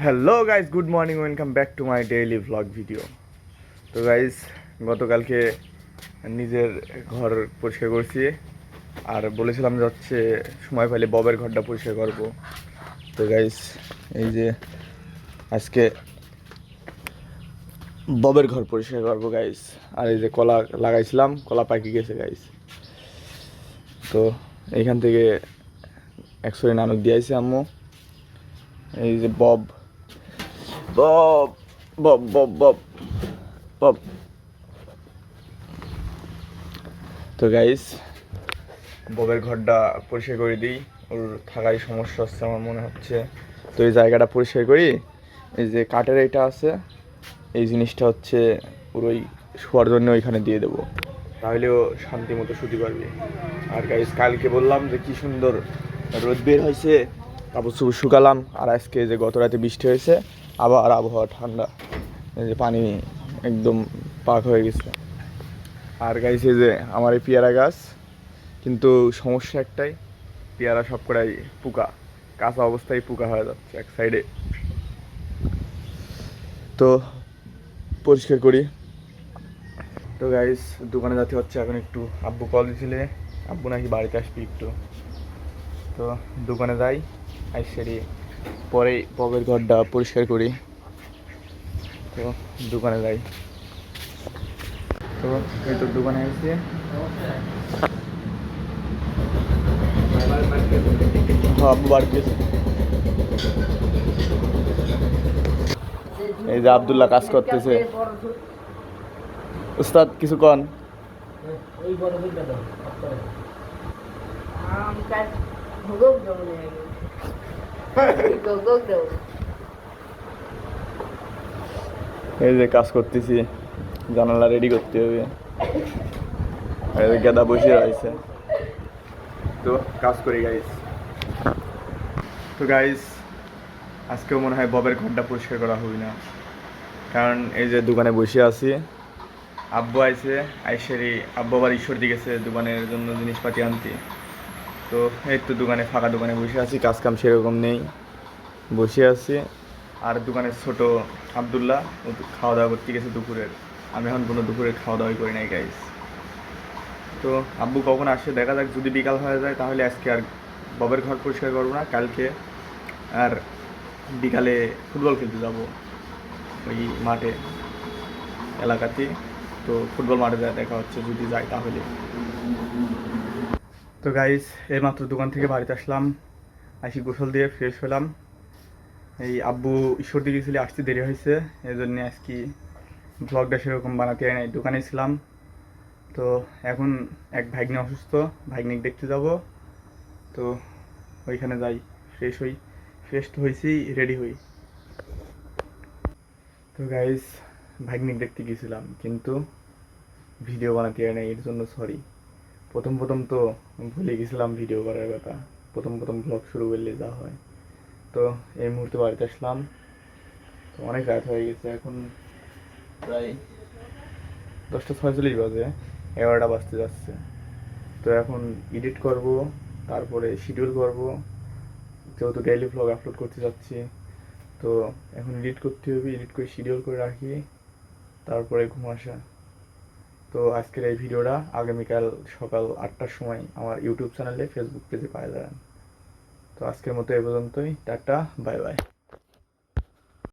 Hello guys, good morning, welcome back to my daily vlog video. তো guys, গতকালকে নিজের ঘর পরিষ্কার করছি আর বলেছিলাম যে হচ্ছে সময় পেলে ববের ঘরটা পরিষ্কার করবো। তো গাইজ, এই যে আজকে ববের ঘর পরিষ্কার করবো গাইজ। আর এই যে কলা লাগাইছিলাম, কলা পাকি গেছে গাইজ। তো এইখান থেকে একশো নানক দিয়েছে আম্মু। এই যে Bob Bob Bob Bob Bob Bob. তো গাইস, ববের ঘরটা পরিষ্কার করে দিই, ওর থাকাই সমস্যা হচ্ছে আমার মনে হচ্ছে। তো এই জায়গাটা পরিষ্কার করি। এই যে কাঠের এইটা আছে, এই জিনিসটা হচ্ছে পুরোই শোয়ার জন্য ওইখানে দিয়ে দেবো, তাহলেও শান্তি মতো শুতে পারবে। আর গাইস, কালকে বললাম যে কি সুন্দর রোদ বের হয়েছে, কাপড় চোপড় শুকালাম। আর আজকে যে গত রাতে বৃষ্টি হয়েছে, আবার আবহাওয়া ঠান্ডা, এই যে পানি একদম পাক হয়ে গেছে। আর গাইস, এই যে আমার এই পেয়ারা গাছ, কিন্তু সমস্যা একটাই, পেয়ারা সব কটাই পোকা, কাঁচা অবস্থায় পোকা হয়ে যাচ্ছে এক সাইডে। তো পরিষ্কার করি। তো গাইস, দোকানে যেতে হচ্ছে এখন একটু। আব্বু কল দিছিলে, আব্বু নাকি বাড়িতে আসবি একটু। তো দোকানে যাই, আইসেরি পরেই ববের ঘরটা পরিষ্কার করি। তো দোকানে যাই। তো এই তো দোকানে এসে আব্বু বাড়ি গেছে। এই যে আব্দুল্লাহ কাজ করতেছে। উস্তাদ কিছু কন। এই যে কাজ করতেছি, জানালা রেডি করতে হবে। গেদা বসে রয়েছে, তো কাজ করি গাইস। তো গাইস, আজকেও মনে হয় ববের ঘরটা পরিষ্কার করা হবে না, কারণ এই যে দোকানে বসে আছি। আব্বু আইছে, আইসেরি আব্বু আবার ঈশ্বর দিয়েছে দোকানের জন্য জিনিসপাতি আনতে। তো এই তো দোকানে, ফাঁকা দোকানে বসে আছি, কাজ কাম সেরকম নেই, বসে আছি। আর দোকানের ছোট আবদুল্লাহ ও খাওয়া দাওয়া করতে গেছে দুপুরের। আমি এখন কোনো দুপুরের খাওয়া দাওয়াই করি নাই গাইস। তো আব্বু কখন আসে দেখা যাক, যদি বিকাল হয়ে যায় তাহলে আজকে আর ববের ঘর পরিষ্কার করবো না, কালকে আর বিকালে ফুটবল খেলতে যাব ওই মাঠে এলাকাতে। তো ফুটবল মাঠে যায় দেখা হচ্ছে, যদি যাই তাহলে। তো গাইস, এইমাত্র দোকান থেকে বাড়িতে আসলাম, আসি গোসল দিয়ে ফ্রেশ হলাম। এই আব্বু ঈশ্বর দিয়ে গেছিলি, আসতে দেরি হয়েছে, এই জন্যে আজকে ব্লগটা সেরকম বানাতে হয় নাই, দোকানে ছিলাম। তো এখন এক ভাগ্নে অসুস্থ, ভাগ্নিক দেখতে যাব। তো ওইখানে যাই, ফ্রেশ হই। ফ্রেশ তো হয়েছি, রেডি হই। তো গাইস, ভাগ্নিক দেখতে গেছিলাম, কিন্তু ভিডিও বানাতে হয় নাই, এর জন্য সরি। প্রথম প্রথম তো ভুলে গেছিলাম ভিডিও করার কথা, প্রথম প্রথম ব্লগ শুরু করলে যা হয়। তো এই মুহূর্তে বাড়িতে আসলাম। তো অনেক রাত হয়ে গেছে, এখন প্রায় 10টা 46 বাজে, 11টা বাজতে যাচ্ছে। তো এখন এডিট করব, তারপরে শিডিউল করব, যেহেতু ডেইলি ভ্লগ আপলোড করতে যাচ্ছি। তো এখন এডিট করতে হবে, এডিট করে শিডিউল করে রাখি, তারপরে ঘুম আসা। তো আজকের এই ভিডিওটা আগামীকাল সকাল 8টার সময় আমার ইউটিউব চ্যানেলে, ফেসবুক পেজে পাওয়া যাবেন। তো আজকের মতো এ পর্যন্তই, টাটা, বাই বাই।